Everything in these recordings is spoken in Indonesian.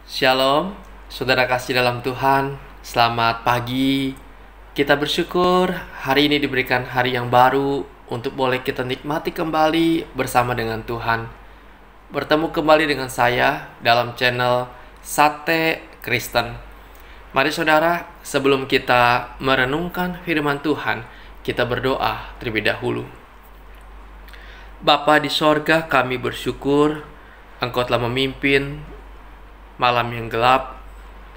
Shalom, saudara kasih dalam Tuhan. Selamat pagi. Kita bersyukur hari ini diberikan hari yang baru untuk boleh kita nikmati kembali bersama dengan Tuhan. Bertemu kembali dengan saya dalam channel Sate Kristen. Mari saudara, sebelum kita merenungkan firman Tuhan, kita berdoa terlebih dahulu. Bapa di sorga, kami bersyukur Engkau telah memimpin malam yang gelap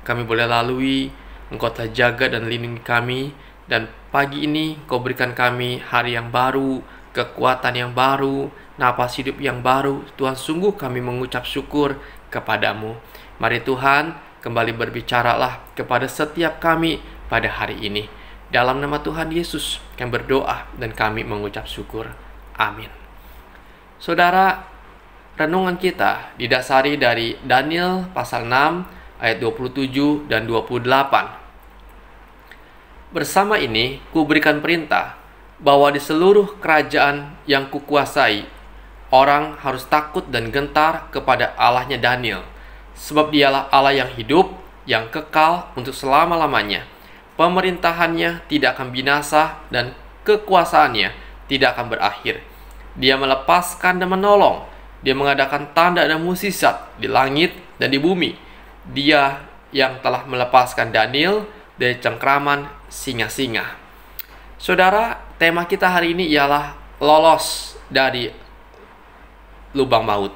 kami boleh lalui. Engkau telah jaga dan lindungi kami, dan pagi ini Kau berikan kami hari yang baru, kekuatan yang baru, napas hidup yang baru. Tuhan, sungguh kami mengucap syukur kepadamu. Mari Tuhan, kembali berbicaralah kepada setiap kami pada hari ini. Dalam nama Tuhan Yesus kami berdoa dan kami mengucap syukur. Amin. Saudara, renungan kita didasari dari Daniel pasal 6 ayat 27 dan 28. Bersama ini kuberikan perintah bahwa di seluruh kerajaan yang kukuasai, orang harus takut dan gentar kepada Allahnya Daniel, sebab dialah Allah yang hidup, yang kekal untuk selama-lamanya. Pemerintahannya tidak akan binasa dan kekuasaannya tidak akan berakhir. Dia melepaskan dan menolong. Dia mengadakan tanda dan mukjizat di langit dan di bumi. Dia yang telah melepaskan Daniel dari cengkraman singa-singa. Saudara, tema kita hari ini ialah lolos dari lubang maut.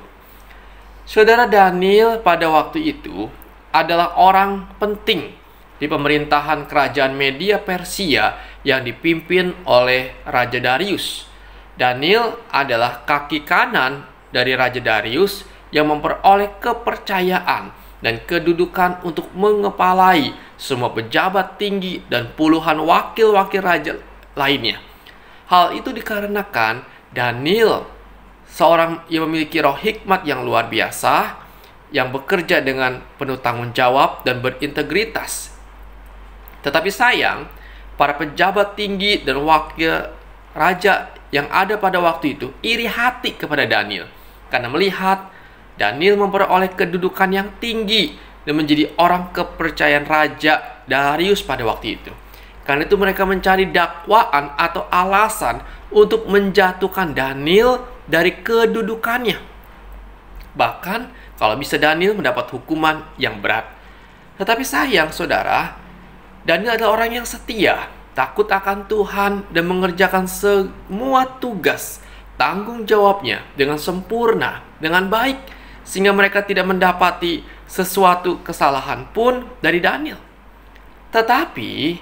Saudara, Daniel pada waktu itu adalah orang penting di pemerintahan kerajaan Media Persia yang dipimpin oleh Raja Darius. Daniel adalah kaki kanan dari Raja Darius yang memperoleh kepercayaan dan kedudukan untuk mengepalai semua pejabat tinggi dan puluhan wakil-wakil raja lainnya. Hal itu dikarenakan Daniel, seorang yang memiliki roh hikmat yang luar biasa, yang bekerja dengan penuh tanggung jawab dan berintegritas. Tetapi sayang, para pejabat tinggi dan wakil raja yang ada pada waktu itu iri hati kepada Daniel karena melihat Daniel memperoleh kedudukan yang tinggi dan menjadi orang kepercayaan Raja Darius pada waktu itu. Karena itu mereka mencari dakwaan atau alasan untuk menjatuhkan Daniel dari kedudukannya. Bahkan kalau bisa Daniel mendapat hukuman yang berat. Tetapi sayang saudara, Daniel adalah orang yang setia, takut akan Tuhan, dan mengerjakan semua tugas tanggung jawabnya dengan sempurna, dengan baik, sehingga mereka tidak mendapati sesuatu kesalahan pun dari Daniel. Tetapi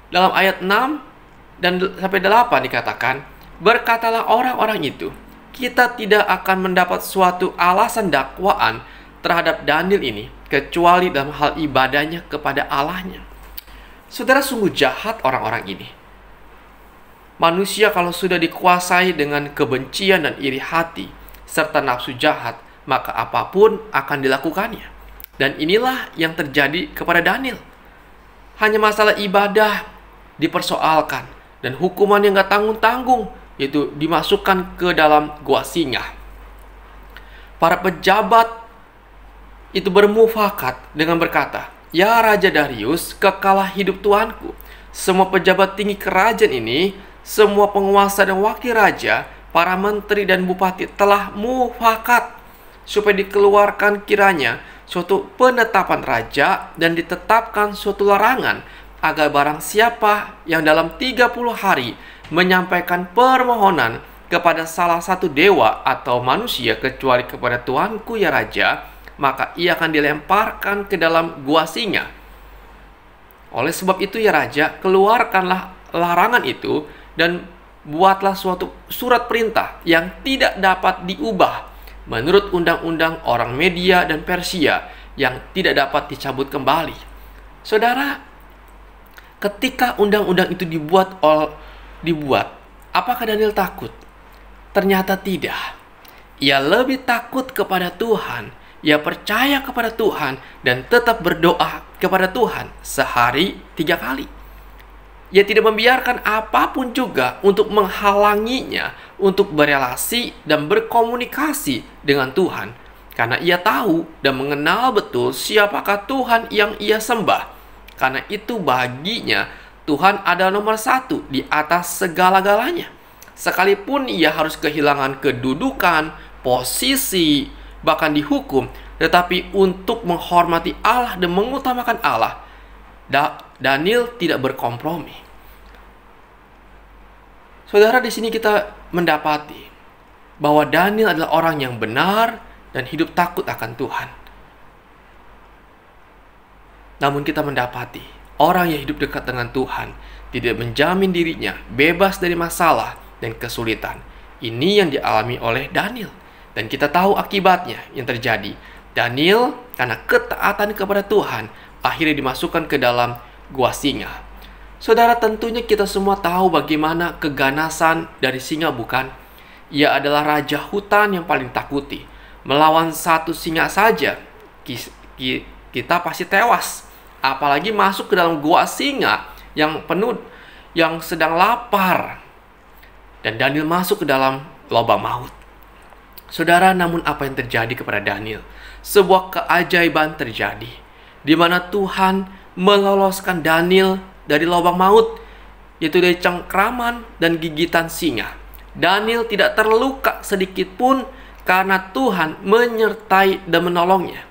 dalam ayat 6 dan sampai 8 dikatakan, berkatalah orang-orang itu, kita tidak akan mendapat suatu alasan dakwaan terhadap Daniel ini, kecuali dalam hal ibadahnya kepada Allahnya. Saudara, sungguh jahat orang-orang ini. Manusia kalau sudah dikuasai dengan kebencian dan iri hati, serta nafsu jahat, maka apapun akan dilakukannya. Dan inilah yang terjadi kepada Daniel. Hanya masalah ibadah dipersoalkan, dan hukuman yang gak tanggung-tanggung, yaitu dimasukkan ke dalam gua singa. Para pejabat itu bermufakat dengan berkata, ya Raja Darius, kekalah hidup tuanku. Semua pejabat tinggi kerajaan ini, semua penguasa dan wakil raja, para menteri dan bupati telah mufakat supaya dikeluarkan kiranya suatu penetapan raja dan ditetapkan suatu larangan agar barang siapa yang dalam 30 hari menyampaikan permohonan kepada salah satu dewa atau manusia kecuali kepada tuanku ya raja, maka ia akan dilemparkan ke dalam gua singa. Oleh sebab itu ya raja, keluarkanlah larangan itu dan buatlah suatu surat perintah yang tidak dapat diubah menurut undang-undang orang Media dan Persia yang tidak dapat dicabut kembali. Saudara, ketika undang-undang itu dibuat, apakah Daniel takut? Ternyata tidak. Ia lebih takut kepada Tuhan. Ia percaya kepada Tuhan dan tetap berdoa kepada Tuhan sehari 3 kali. Ia tidak membiarkan apapun juga untuk menghalanginya untuk berelasi dan berkomunikasi dengan Tuhan. karena ia tahu dan mengenal betul siapakah Tuhan yang ia sembah. Karena itu baginya Tuhan adalah nomor satu di atas segala-galanya. Sekalipun ia harus kehilangan kedudukan, posisi, bahkan dihukum, tetapi untuk menghormati Allah dan mengutamakan Allah, Daniel tidak berkompromi. Saudara, di sini kita mendapati bahwa Daniel adalah orang yang benar dan hidup takut akan Tuhan. Namun kita mendapati orang yang hidup dekat dengan Tuhan tidak menjamin dirinya bebas dari masalah dan kesulitan. Ini yang dialami oleh Daniel. Dan kita tahu akibatnya yang terjadi. Daniel karena ketaatan kepada Tuhan akhirnya dimasukkan ke dalam gua singa. Saudara, tentunya kita semua tahu bagaimana keganasan dari singa, bukan? Ia adalah raja hutan yang paling takuti. Melawan satu singa saja kita pasti tewas. Apalagi masuk ke dalam gua singa yang penuh, yang sedang lapar. Dan Daniel masuk ke dalam lubang maut. Saudara, namun apa yang terjadi kepada Daniel? Sebuah keajaiban terjadi, di mana Tuhan meloloskan Daniel dari lubang maut, yaitu dari cengkraman dan gigitan singa. Daniel tidak terluka sedikit pun karena Tuhan menyertai dan menolongnya.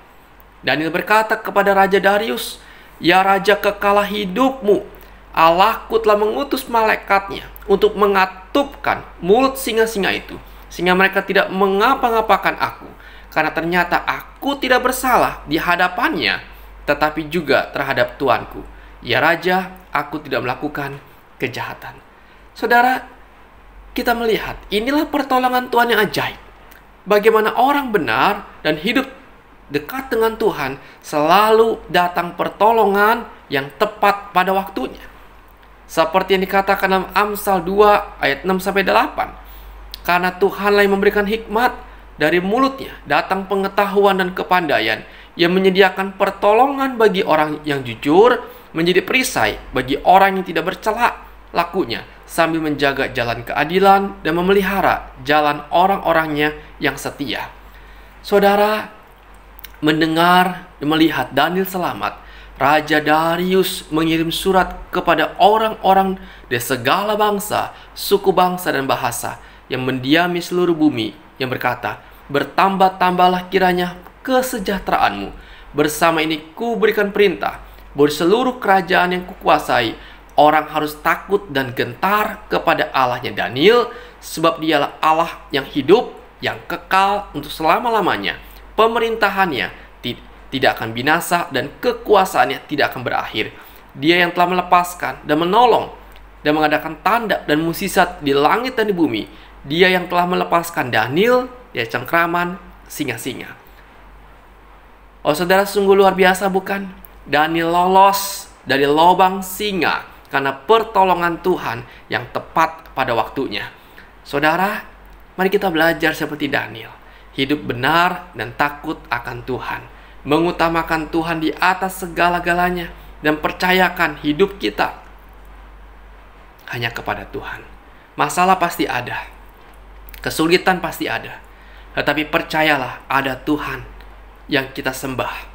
Daniel berkata kepada Raja Darius, "Ya Raja kekalah hidupmu, Allahku telah mengutus malaikatnya untuk mengatupkan mulut singa-singa itu, sehingga mereka tidak mengapa-ngapakan aku. Karena ternyata aku tidak bersalah di hadapannya, tetapi juga terhadap Tuanku. Ya Raja, aku tidak melakukan kejahatan." Saudara, kita melihat inilah pertolongan Tuhan yang ajaib. Bagaimana orang benar dan hidup dekat dengan Tuhan selalu datang pertolongan yang tepat pada waktunya. Seperti yang dikatakan dalam Amsal 2 ayat 6-8. Karena Tuhanlah yang memberikan hikmat, dari mulutnya datang pengetahuan dan kepandaian, yang menyediakan pertolongan bagi orang yang jujur, menjadi perisai bagi orang yang tidak bercela lakunya, sambil menjaga jalan keadilan dan memelihara jalan orang-orangnya yang setia. Saudara, mendengar dan melihat Daniel selamat, Raja Darius mengirim surat kepada orang-orang dari segala bangsa, suku bangsa dan bahasa yang mendiami seluruh bumi, yang berkata, "Bertambah-tambahlah kiranya kesejahteraanmu. Bersama ini ku berikan perintah bahwa seluruh kerajaan yang kukuasai, orang harus takut dan gentar kepada Allahnya Daniel, sebab dialah Allah yang hidup, yang kekal untuk selama-lamanya. Pemerintahannya tidak akan binasa dan kekuasaannya tidak akan berakhir. Dia yang telah melepaskan dan menolong dan mengadakan tanda dan mukjizat di langit dan di bumi. Dia yang telah melepaskan Daniel dari cengkraman singa-singa." Oh saudara, sungguh luar biasa, bukan? Daniel lolos dari lubang singa karena pertolongan Tuhan yang tepat pada waktunya. Saudara, mari kita belajar seperti Daniel. Hidup benar dan takut akan Tuhan. Mengutamakan Tuhan di atas segala-galanya. Dan percayakan hidup kita hanya kepada Tuhan. Masalah pasti ada. Kesulitan pasti ada. Tetapi percayalah, ada Tuhan yang kita sembah.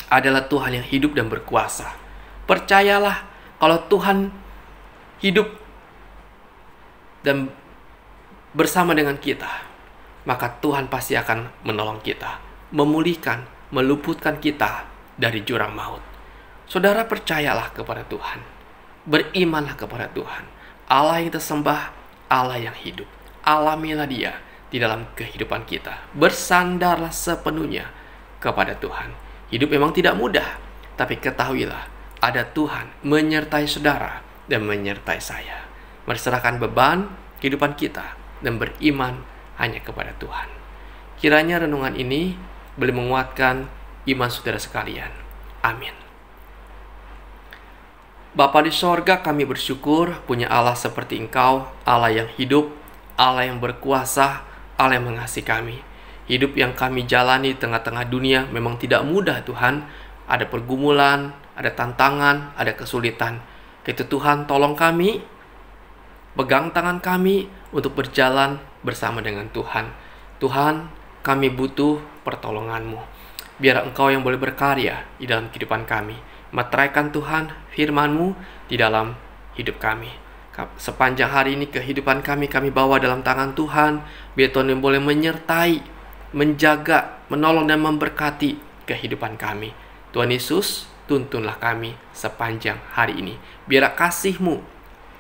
Adalah Tuhan yang hidup dan berkuasa. Percayalah, kalau Tuhan hidup dan bersama dengan kita, maka Tuhan pasti akan menolong kita, memulihkan, meluputkan kita dari jurang maut. Saudara, percayalah kepada Tuhan. Berimanlah kepada Tuhan. Allah yang kita sembah, Allah yang hidup. Alamilah Dia di dalam kehidupan kita. Bersandarlah sepenuhnya kepada Tuhan. Hidup memang tidak mudah, tapi ketahuilah, ada Tuhan menyertai saudara dan menyertai saya. Mari serahkan beban kehidupan kita dan beriman hanya kepada Tuhan. Kiranya renungan ini boleh menguatkan iman saudara sekalian. Amin. Bapa di sorga, kami bersyukur punya Allah seperti Engkau, Allah yang hidup, Allah yang berkuasa, Allah yang mengasihi kami. Hidup yang kami jalani di tengah-tengah dunia memang tidak mudah, Tuhan. Ada pergumulan, ada tantangan, ada kesulitan. Itu Tuhan, tolong kami, pegang tangan kami untuk berjalan bersama dengan Tuhan. Tuhan, kami butuh pertolongan-Mu. Biar Engkau yang boleh berkarya di dalam kehidupan kami. Meteraikan Tuhan firman-Mu di dalam hidup kami. Sepanjang hari ini kehidupan kami bawa dalam tangan Tuhan. Biar Tuhan yang boleh menyertai, menjaga, menolong dan memberkati kehidupan kami. Tuhan Yesus, tuntunlah kami sepanjang hari ini. Biar kasih-Mu,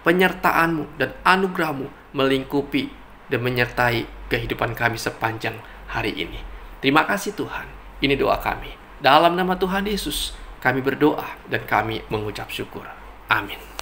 penyertaan-Mu, dan anugerah-Mu melingkupi dan menyertai kehidupan kami sepanjang hari ini. Terima kasih Tuhan. Ini doa kami. Dalam nama Tuhan Yesus, kami berdoa dan kami mengucap syukur. Amin.